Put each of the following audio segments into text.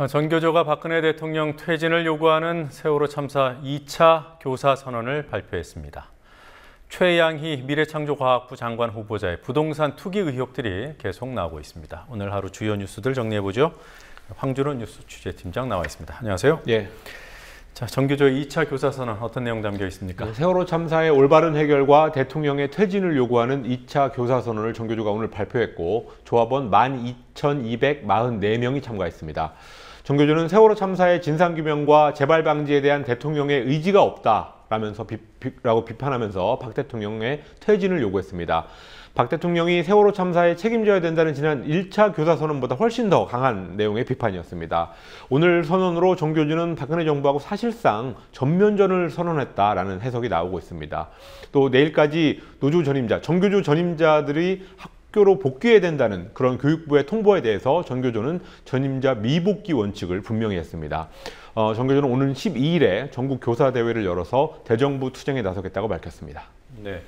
전교조가 박근혜 대통령 퇴진을 요구하는 세월호 참사 2차 교사 선언을 발표했습니다. 최양희 미래창조과학부 장관 후보자의 부동산 투기 의혹들이 계속 나오고 있습니다. 오늘 하루 주요 뉴스들 정리해보죠. 황준호 뉴스 취재팀장 나와 있습니다. 안녕하세요. 예. 자, 전교조의 2차 교사 선언 어떤 내용 담겨 있습니까? 세월호 참사의 올바른 해결과 대통령의 퇴진을 요구하는 2차 교사 선언을 전교조가 오늘 발표했고 조합원 12,244명이 참가했습니다. 전교조는 세월호 참사의 진상규명과 재발 방지에 대한 대통령의 의지가 없다라면서 비판하면서 박 대통령의 퇴진을 요구했습니다. 박 대통령이 세월호 참사에 책임져야 된다는 지난 1차 교사 선언보다 훨씬 더 강한 내용의 비판이었습니다. 오늘 선언으로 전교조는 박근혜 정부하고 사실상 전면전을 선언했다라는 해석이 나오고 있습니다. 또 내일까지 노조 전임자, 전교조 전임자들이 학교로 복귀해야 된다는 그런 교육부의 통보에 대해서 전교조는 전임자 미복귀 원칙을 분명히 했습니다. 전교조는 오는 12일에 전국 교사대회를 열어서 대정부 투쟁에 나서겠다고 밝혔습니다. 네.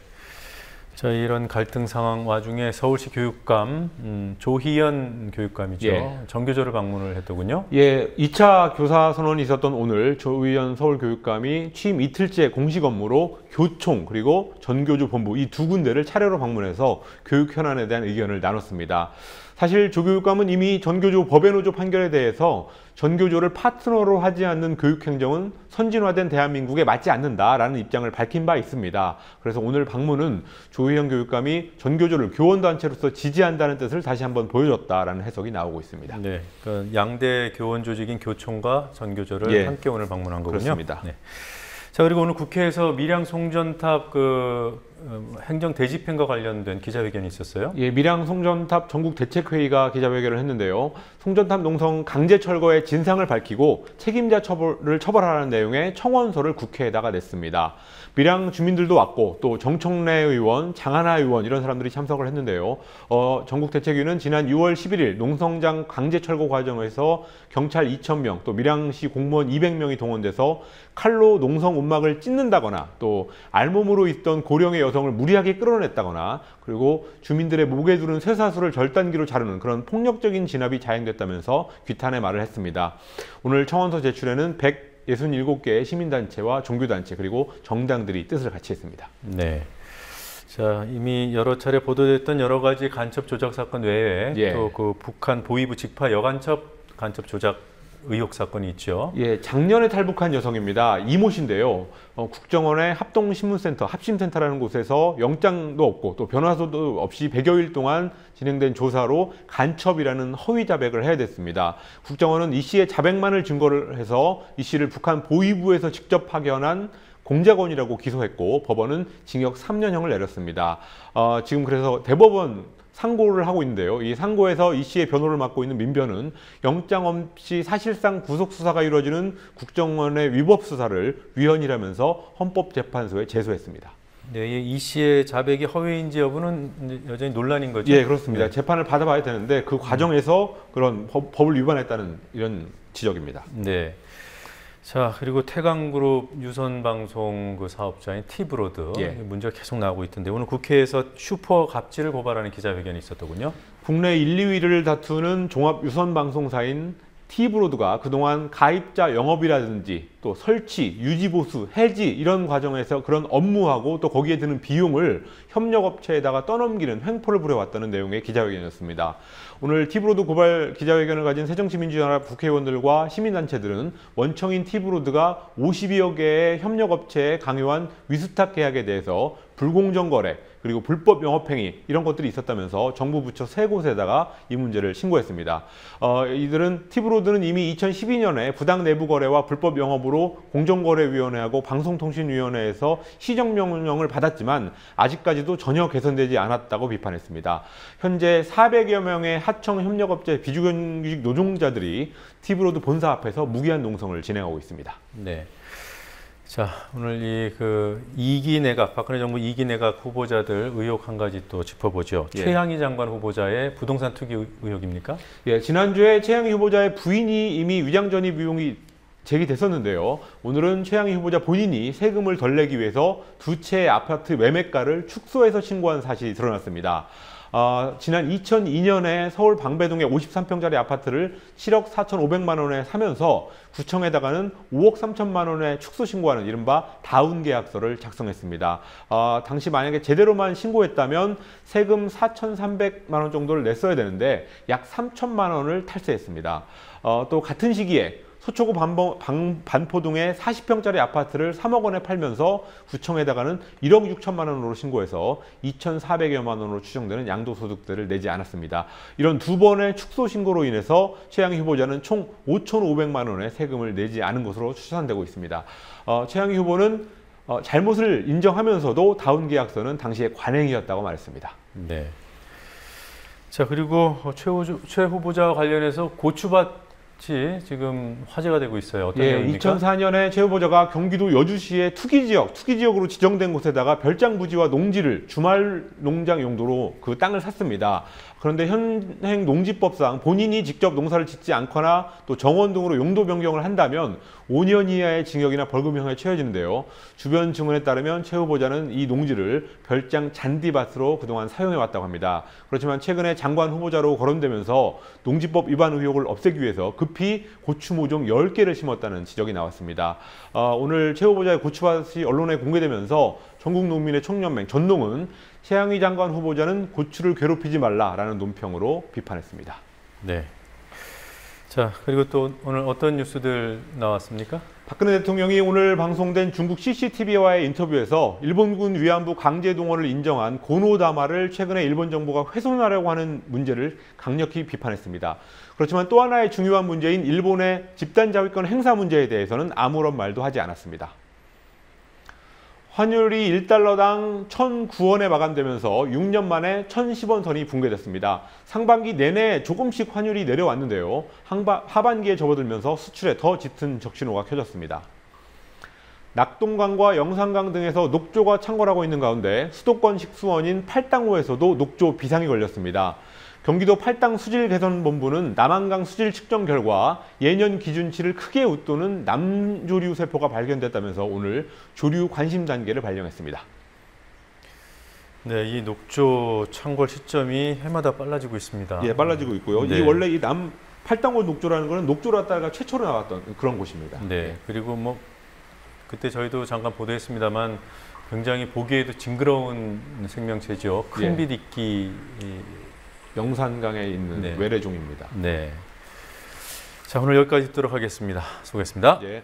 자, 이런 갈등 상황 와중에 서울시 교육감 조희연 교육감이죠. 예. 전교조를 방문을 했더군요. 예, 2차 교사 선언이 있었던 오늘 조희연 서울교육감이 취임 이틀째 공식 업무로 교총 그리고 전교조 본부 이 두 군데를 차례로 방문해서 교육 현안에 대한 의견을 나눴습니다. 사실 조 교육감은 이미 전교조 법외노조 판결에 대해서 전교조를 파트너로 하지 않는 교육행정은 선진화된 대한민국에 맞지 않는다라는 입장을 밝힌 바 있습니다. 그래서 오늘 방문은 조희연 교육감이 전교조를 교원단체로서 지지한다는 뜻을 다시 한번 보여줬다라는 해석이 나오고 있습니다. 네, 그러니까 양대 교원 조직인 교총과 전교조를 함께 오늘 방문한 거군요. 그렇습니다. 네. 자, 그리고 오늘 국회에서 밀양 송전탑 행정 대집행과 관련된 기자회견이 있었어요? 예, 밀양 송전탑 전국 대책회의가 기자회견을 했는데요. 송전탑 농성 강제 철거의 진상을 밝히고 책임자 처벌하라는 내용의 청원서를 국회에다가 냈습니다. 밀양 주민들도 왔고 또 정청래 의원, 장하나 의원 이런 사람들이 참석을 했는데요. 전국 대책위는 지난 6월 11일 농성장 강제 철거 과정에서 경찰 2,000명, 또 밀양시 공무원 200명이 동원돼서 칼로 농성 움막을 찢는다거나 또 알몸으로 있던 고령의 여성을 무리하게 끌어냈다거나 그리고 주민들의 목에 두른 쇠사슬을 절단기로 자르는 그런 폭력적인 진압이 자행됐다면서 규탄의 말을 했습니다. 오늘 청원서 제출에는 167개의 시민단체와 종교단체 그리고 정당들이 뜻을 같이 했습니다. 네. 자, 이미 여러 차례 보도됐던 여러 가지 간첩 조작 사건 외에 또 그 북한 보위부 직파 여간첩 간첩 조작 의혹 사건이 있죠. 예, 작년에 탈북한 여성입니다. 이모 씨인데요. 국정원의 합동신문센터, 합심센터라는 곳에서 영장도 없고 또 변호사도 없이 100여일 동안 진행된 조사로 간첩이라는 허위 자백을 해야 됐습니다. 국정원은 이 씨의 자백만을 증거를 해서 이 씨를 북한 보위부에서 직접 파견한 공작원이라고 기소했고 법원은 징역 3년형을 내렸습니다. 지금 그래서 대법원 상고를 하고 있는데요. 이 상고에서 이 씨의 변호를 맡고 있는 민변은 영장 없이 사실상 구속수사가 이루어지는 국정원의 위법 수사를 위헌이라면서 헌법재판소에 제소했습니다. 네, 이 씨의 자백이 허위인지 여부는 여전히 논란인 거죠? 예, 그렇습니다. 네. 재판을 받아봐야 되는데 그 과정에서 그런 법을 위반했다는 이런 지적입니다. 네. 자, 그리고 태강그룹 유선방송 사업자인 티브로드 문제가 계속 나오고 있던데 오늘 국회에서 슈퍼 갑질을 고발하는 기자회견이 있었더군요. 국내 1, 2위를 다투는 종합 유선방송사인 티브로드가 그동안 가입자 영업이라든지 또 설치, 유지보수, 해지 이런 과정에서 그런 업무하고 또 거기에 드는 비용을 협력업체에다가 떠넘기는 횡포를 부려왔다는 내용의 기자회견이었습니다. 오늘 티브로드 고발 기자회견을 가진 새정치민주연합 국회의원들과 시민단체들은 원청인 티브로드가 52여 개의 협력업체에 강요한 위스탁 계약에 대해서 불공정 거래 그리고 불법 영업행위 이런 것들이 있었다면서 정부 부처 세 곳에다가 이 문제를 신고했습니다. 티브로드는 이미 2012년에 부당 내부 거래와 불법 영업으로 공정거래위원회하고 방송통신위원회에서 시정명령을 받았지만 아직까지도 전혀 개선되지 않았다고 비판했습니다. 현재 400여 명의 하청 협력업체 비정규직 노동자들이 티브로드 본사 앞에서 무기한 농성을 진행하고 있습니다. 네. 자, 오늘 이기 내각, 박근혜 정부 2기 내각 후보자들 의혹 한 가지 또 짚어보죠. 최양희 장관 후보자의 부동산 투기 의혹입니까? 예, 지난주에 최양희 후보자의 부인이 이미 위장전입 의혹이 제기됐었는데요. 오늘은 최양희 후보자 본인이 세금을 덜 내기 위해서 두 채의 아파트 매매가를 축소해서 신고한 사실이 드러났습니다. 지난 2002년에 서울 방배동의 53평짜리 아파트를 7억 4,500만 원에 사면서 구청에다가는 5억 3천만 원에 축소 신고하는 이른바 다운 계약서를 작성했습니다. 당시 만약에 제대로만 신고했다면 세금 4,300만 원 정도를 냈어야 되는데 약 3천만 원을 탈세했습니다. 또 같은 시기에 서초구 반포동의 40평짜리 아파트를 3억 원에 팔면서 구청에다가는 1억 6천만 원으로 신고해서 2,400여만 원으로 추정되는 양도소득세를 내지 않았습니다. 이런 두 번의 축소 신고로 인해서 최양희 후보자는 총 5,500만 원의 세금을 내지 않은 것으로 추산되고 있습니다. 최양희 후보는 잘못을 인정하면서도 다운 계약서는 당시에 관행이었다고 말했습니다. 네. 자, 그리고 최 후보자와 관련해서 고추밭 지금 화제가 되고 있어요. 어떤 내용입니까? 2004년에 최 후보자가 경기도 여주시의 투기지역으로 지정된 곳에다가 별장 부지와 농지를 주말 농장 용도로 그 땅을 샀습니다. 그런데 현행 농지법상 본인이 직접 농사를 짓지 않거나 또 정원 등으로 용도 변경을 한다면 5년 이하의 징역이나 벌금형에 처해지는데요. 주변 증언에 따르면 최 후보자는 이 농지를 별장 잔디밭으로 그동안 사용해 왔다고 합니다. 그렇지만 최근에 장관 후보자로 거론되면서 농지법 위반 의혹을 없애기 위해서 급히 고추 모종 10개를 심었다는 지적이 나왔습니다. 오늘 최 후보자의 고추밭이 언론에 공개되면서 전국농민의 총연맹 전농은 최양희 장관 후보자는 고추를 괴롭히지 말라라는 논평으로 비판했습니다. 네. 자, 그리고 또 오늘 어떤 뉴스들 나왔습니까? 박근혜 대통령이 오늘 방송된 중국 CCTV와의 인터뷰에서 일본군 위안부 강제 동원을 인정한 고노다마를 최근에 일본 정부가 훼손하려고 하는 문제를 강력히 비판했습니다. 그렇지만 또 하나의 중요한 문제인 일본의 집단 자위권 행사 문제에 대해서는 아무런 말도 하지 않았습니다. 환율이 1달러당 1,009원에 마감되면서 6년 만에 1,010원 선이 붕괴됐습니다. 상반기 내내 조금씩 환율이 내려왔는데요. 하반기에 접어들면서 수출에 더 짙은 적신호가 켜졌습니다. 낙동강과 영산강 등에서 녹조가 창궐하고 있는 가운데 수도권 식수원인 팔당호에서도 녹조 비상이 걸렸습니다. 경기도 팔당 수질개선본부는 남한강 수질 측정 결과 예년 기준치를 크게 웃도는 남조류 세포가 발견됐다면서 오늘 조류 관심 단계를 발령했습니다. 네, 이 녹조 창궐 시점이 해마다 빨라지고 있습니다. 예, 빨라지고 있고요. 네. 원래 이 팔당호 녹조라는 것은 녹조라다가 최초로 나왔던 그런 곳입니다. 네, 그리고 뭐 그때 저희도 잠깐 보도했습니다만 굉장히 보기에도 징그러운 생명체죠. 큰 비디끼. 영산강에 있는 네. 외래종입니다. 네. 자, 오늘 여기까지 듣도록 하겠습니다. 수고했습니다. 예.